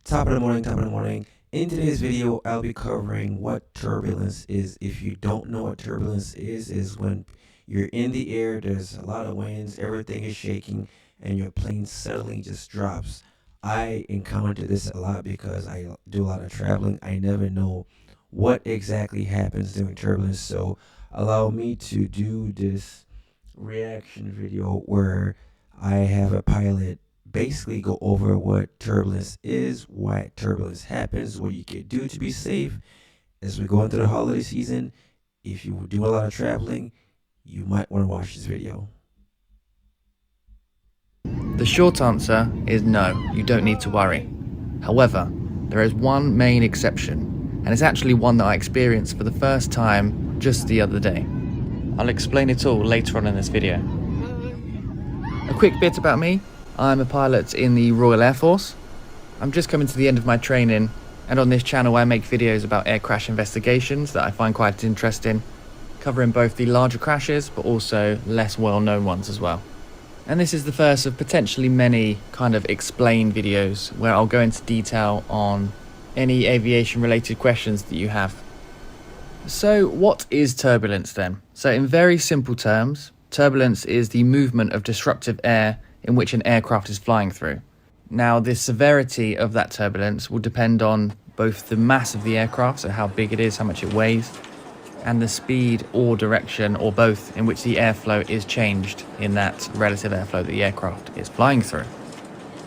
Top of the morning. In today's video, I'll be covering what turbulence is. If you don't know what turbulence is when you're in the air, there's a lot of winds, everything is shaking, and your plane suddenly just drops. I encounter this a lot because I do a lot of traveling. I never know what exactly happens during turbulence, so allow me to do this reaction video where I have a pilot basically go over what turbulence is, why turbulence happens, what you can do to be safe as we go into the holiday season. If you do a lot of traveling, you might want to watch this video. The short answer is no, you don't need to worry. However, there is one main exception, and it's actually one that I experienced for the first time just the other day. I'll explain it all later on in this video. A quick bit about me. I'm a pilot in the Royal Air Force. I'm just coming to the end of my training, and on this channel I make videos about air crash investigations that I find quite interesting, covering both the larger crashes but also less well-known ones as well. And this is the first of potentially many kind of explain videos where I'll go into detail on any aviation related questions that you have. So what is turbulence then? So in very simple terms, turbulence is the movement of disruptive air in which an aircraft is flying through. Now, the severity of that turbulence will depend on both the mass of the aircraft, so how big it is, how much it weighs, and the speed or direction, or both, in which the airflow is changed in that relative airflow that the aircraft is flying through.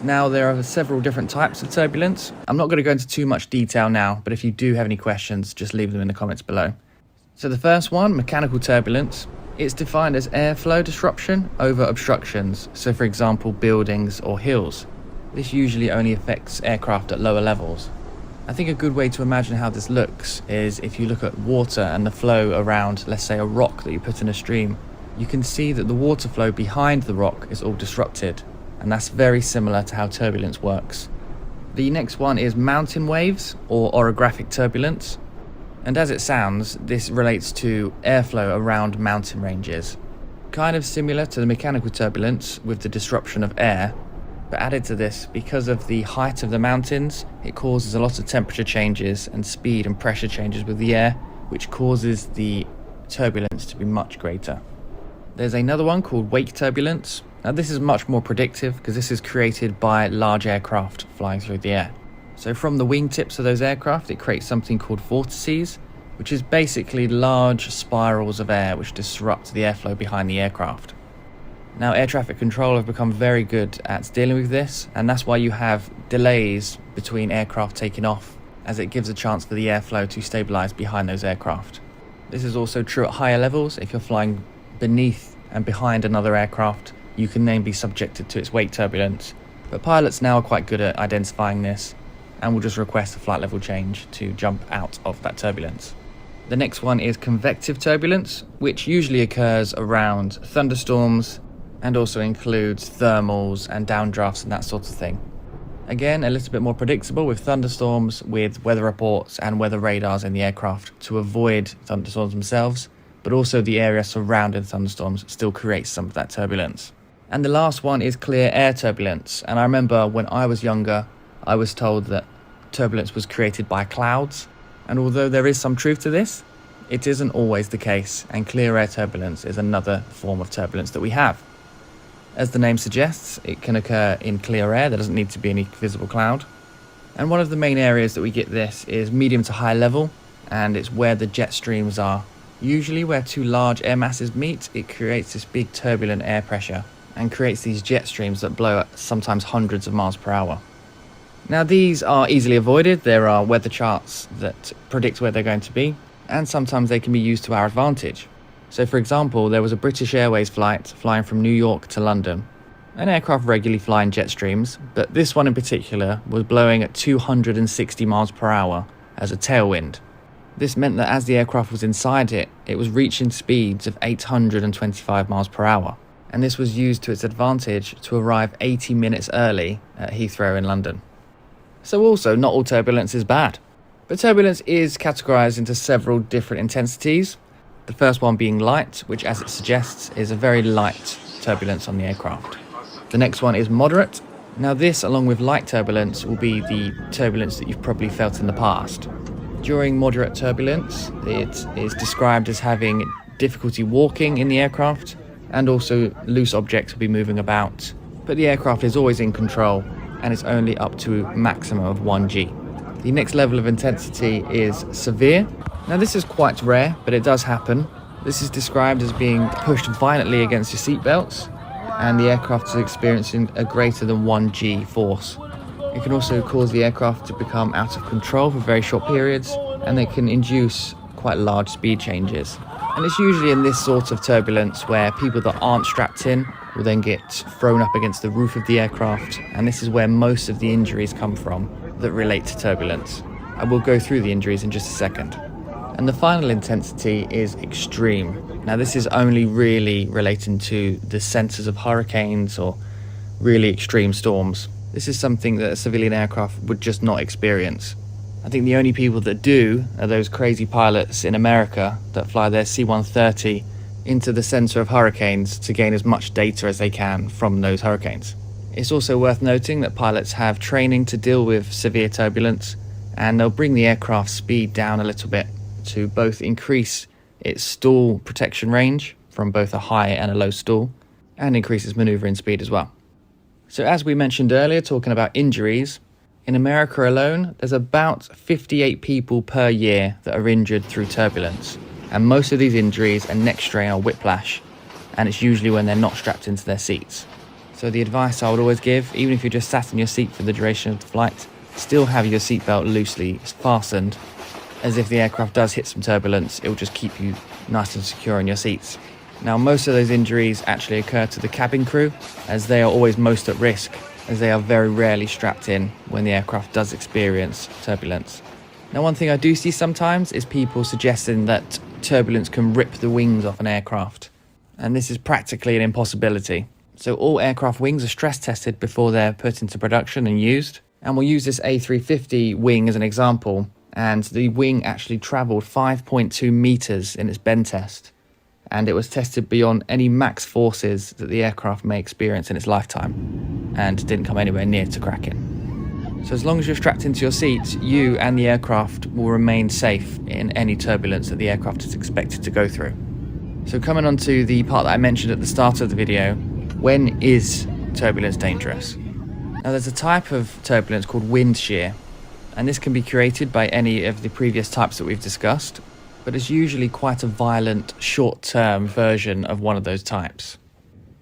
Now, there are several different types of turbulence. I'm not going to go into too much detail now, but if you do have any questions, just leave them in the comments below. So the first one, mechanical turbulence. It's defined as airflow disruption over obstructions, so for example buildings or hills. This usually only affects aircraft at lower levels. I think a good way to imagine how this looks is if you look at water and the flow around, let's say, a rock that you put in a stream. You can see that the water flow behind the rock is all disrupted, and that's very similar to how turbulence works. The next one is mountain waves or orographic turbulence. And as it sounds, this relates to airflow around mountain ranges. Kind of similar to the mechanical turbulence with the disruption of air, but added to this, because of the height of the mountains, it causes a lot of temperature changes and speed and pressure changes with the air, which causes the turbulence to be much greater. There's another one called wake turbulence. Now this is much more predictive because this is created by large aircraft flying through the air. So from the wingtips of those aircraft, it creates something called vortices, which is basically large spirals of air which disrupt the airflow behind the aircraft. Now, air traffic control have become very good at dealing with this, and that's why you have delays between aircraft taking off, as it gives a chance for the airflow to stabilize behind those aircraft. This is also true at higher levels. If you're flying beneath and behind another aircraft, you can then be subjected to its wake turbulence. But pilots now are quite good at identifying this, and will just request a flight level change to jump out of that turbulence. The next one is convective turbulence, which usually occurs around thunderstorms and also includes thermals and downdrafts and that sort of thing. Again, a little bit more predictable with thunderstorms, with weather reports and weather radars in the aircraft to avoid thunderstorms themselves, but also the area surrounding thunderstorms still creates some of that turbulence. And the last one is clear air turbulence, and I remember when I was younger, I was told that turbulence was created by clouds, and although there is some truth to this, it isn't always the case, and clear air turbulence is another form of turbulence that we have. As the name suggests, it can occur in clear air. There doesn't need to be any visible cloud. And one of the main areas that we get this is medium to high level, and it's where the jet streams are. Usually where two large air masses meet, it creates this big turbulent air pressure and creates these jet streams that blow at sometimes hundreds of miles per hour. Now these are easily avoided. There are weather charts that predict where they're going to be, and sometimes they can be used to our advantage. So for example, there was a British Airways flight flying from New York to London. An aircraft regularly flying jet streams, but this one in particular was blowing at 260 miles per hour as a tailwind. This meant that as the aircraft was inside it, it was reaching speeds of 825 miles per hour. And this was used to its advantage to arrive 80 minutes early at Heathrow in London. So also, not all turbulence is bad. But turbulence is categorized into several different intensities. The first one being light, which as it suggests is a very light turbulence on the aircraft. The next one is moderate, Now this, along with light turbulence, will be the turbulence that you've probably felt in the past. During moderate turbulence, it is described as having difficulty walking in the aircraft, and also loose objects will be moving about. But the aircraft is always in control, and it's only up to a maximum of 1G. The next level of intensity is severe. Now this is quite rare, but it does happen. This is described as being pushed violently against your seatbelts, and the aircraft is experiencing a greater than 1G force. It can also cause the aircraft to become out of control for very short periods, and they can induce quite large speed changes. And it's usually in this sort of turbulence where people that aren't strapped in will then get thrown up against the roof of the aircraft, and this is where most of the injuries come from that relate to turbulence. I will go through the injuries in just a second. And the final intensity is extreme. Now this is only really relating to the centers of hurricanes or really extreme storms. This is something that a civilian aircraft would just not experience. I think the only people that do are those crazy pilots in America that fly their C-130 into the center of hurricanes to gain as much data as they can from those hurricanes. It's also worth noting that pilots have training to deal with severe turbulence, and they'll bring the aircraft's speed down a little bit to both increase its stall protection range from both a high and a low stall, and increase its maneuvering speed as well. So as we mentioned earlier, talking about injuries, in America alone, there's about 58 people per year that are injured through turbulence. And most of these injuries are neck strain or whiplash, and it's usually when they're not strapped into their seats. So the advice I would always give, even if you're just sat in your seat for the duration of the flight, still have your seatbelt loosely fastened, as if the aircraft does hit some turbulence, it will just keep you nice and secure in your seats. Now, most of those injuries actually occur to the cabin crew, as they are always most at risk, as they are very rarely strapped in when the aircraft does experience turbulence. Now, one thing I do see sometimes is people suggesting that turbulence can rip the wings off an aircraft, and this is practically an impossibility. So all aircraft wings are stress tested before they're put into production and used, and we'll use this A350 wing as an example. And the wing actually travelled 5.2 meters in its bend test, and it was tested beyond any max forces that the aircraft may experience in its lifetime, and didn't come anywhere near to cracking. So as long as you're strapped into your seat, you and the aircraft will remain safe in any turbulence that the aircraft is expected to go through. So coming on to the part that I mentioned at the start of the video, when is turbulence dangerous? Now there's a type of turbulence called wind shear, and this can be created by any of the previous types that we've discussed, but it's usually quite a violent, short-term version of one of those types.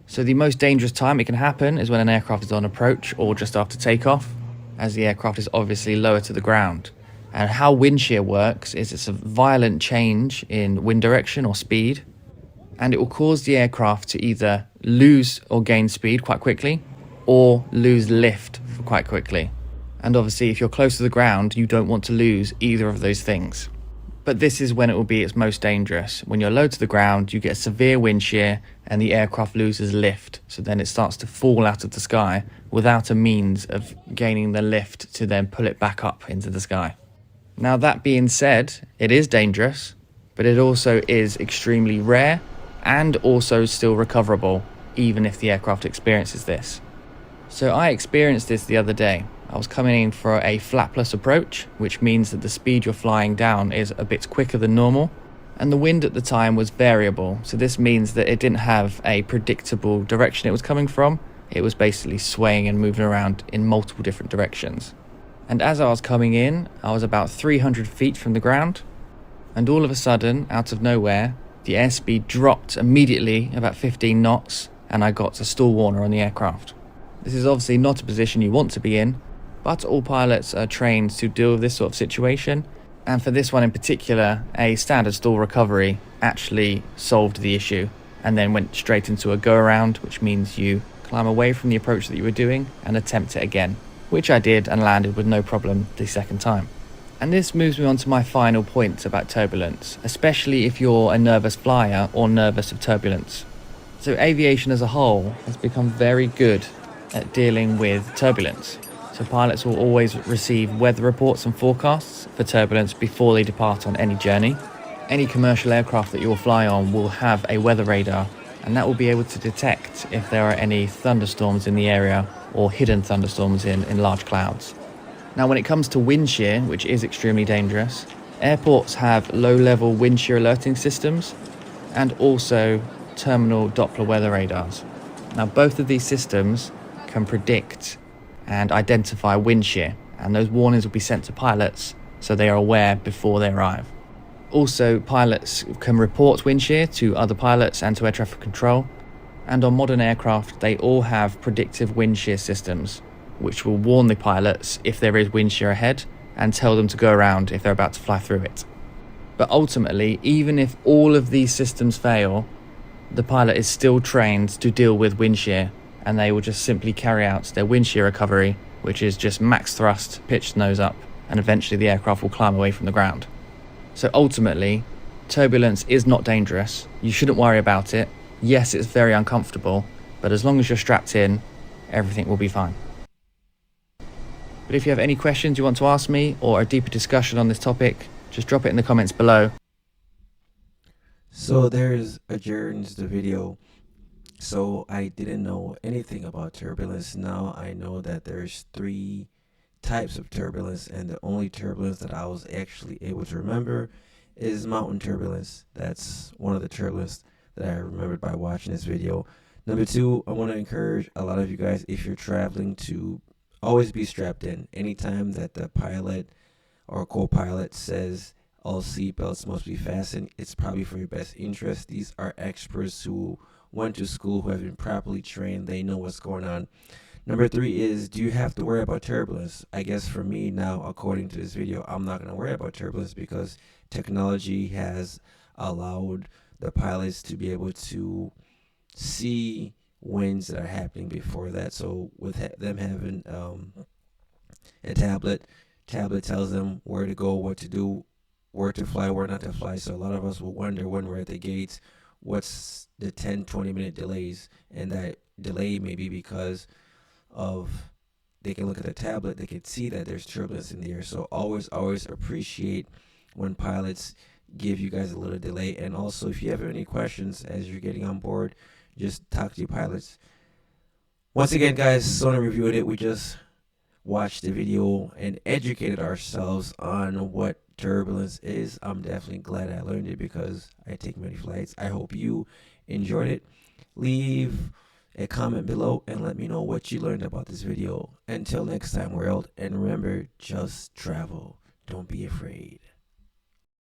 So the most dangerous time it can happen is when an aircraft is on approach or just after takeoff, as the aircraft is obviously lower to the ground. And how wind shear works is it's a violent change in wind direction or speed, and it will cause the aircraft to either lose or gain speed quite quickly, or lose lift quite quickly. And obviously, if you're close to the ground, you don't want to lose either of those things. But this is when it will be its most dangerous. When you're low to the ground, you get a severe wind shear and the aircraft loses lift. So then it starts to fall out of the sky without a means of gaining the lift to then pull it back up into the sky. Now, that being said, it is dangerous, but it also is extremely rare and also still recoverable, even if the aircraft experiences this. So I experienced this the other day. I was coming in for a flapless approach, which means that the speed you're flying down is a bit quicker than normal, and the wind at the time was variable, so this means that it didn't have a predictable direction it was coming from. It was basically swaying and moving around in multiple different directions. And as I was coming in, I was about 300 feet from the ground, and all of a sudden, out of nowhere, the airspeed dropped immediately about 15 knots, and I got a stall warner on the aircraft. This is obviously not a position you want to be in, but all pilots are trained to deal with this sort of situation, and for this one in particular, a standard stall recovery actually solved the issue and then went straight into a go-around, which means you climb away from the approach that you were doing and attempt it again, which I did and landed with no problem the second time. And this moves me on to my final point about turbulence, especially if you're a nervous flyer or nervous of turbulence. So aviation as a whole has become very good at dealing with turbulence. So pilots will always receive weather reports and forecasts for turbulence before they depart on any journey. Any commercial aircraft that you will fly on will have a weather radar, and that will be able to detect if there are any thunderstorms in the area or hidden thunderstorms in large clouds. Now, when it comes to wind shear, which is extremely dangerous, airports have low-level wind shear alerting systems and also terminal Doppler weather radars. Now, both of these systems can predict and identify wind shear, and those warnings will be sent to pilots so they are aware before they arrive. Also, pilots can report wind shear to other pilots and to air traffic control, and on modern aircraft they all have predictive wind shear systems, which will warn the pilots if there is wind shear ahead and tell them to go around if they're about to fly through it. But ultimately, even if all of these systems fail, the pilot is still trained to deal with wind shear, and they will just simply carry out their wind shear recovery, which is just max thrust, pitched nose up, and eventually the aircraft will climb away from the ground. So ultimately, turbulence is not dangerous. You shouldn't worry about it. Yes, it's very uncomfortable, but as long as you're strapped in, everything will be fine. But if you have any questions you want to ask me or a deeper discussion on this topic, just drop it in the comments below. So there's adjourns the video. So I didn't know anything about turbulence. Now I know that there's 3 types of turbulence, and the only turbulence that I was actually able to remember is mountain turbulence. That's one of the turbulence that I remembered by watching this video. Number 2, I want to encourage a lot of you guys, if you're traveling, to always be strapped in. Anytime that the pilot or co-pilot says all seatbelts must be fastened, it's probably for your best interest. These are experts who went to school, who have been properly trained. They know what's going on. Number 3 is, do you have to worry about turbulence? I guess for me now, according to this video, I'm not going to worry about turbulence because technology has allowed the pilots to be able to see winds that are happening before that. So with them having a tablet tells them where to go, what to do, where to fly, where not to fly. So a lot of us will wonder when we're at the gates, what's the 10-20 minute delays, and that delay may be because of they can look at the tablet, they can see that there's turbulence in the air. So always appreciate when pilots give you guys a little delay. And also, if you have any questions as you're getting on board, just talk to your pilots. Once again, guys, Sona reviewed it. We just watched the video and educated ourselves on what turbulence is. I'm definitely glad I learned it because I take many flights. I hope you enjoyed it. Leave a comment below and let me know what you learned about this video. Until next time, world, and remember, just travel. Don't be afraid.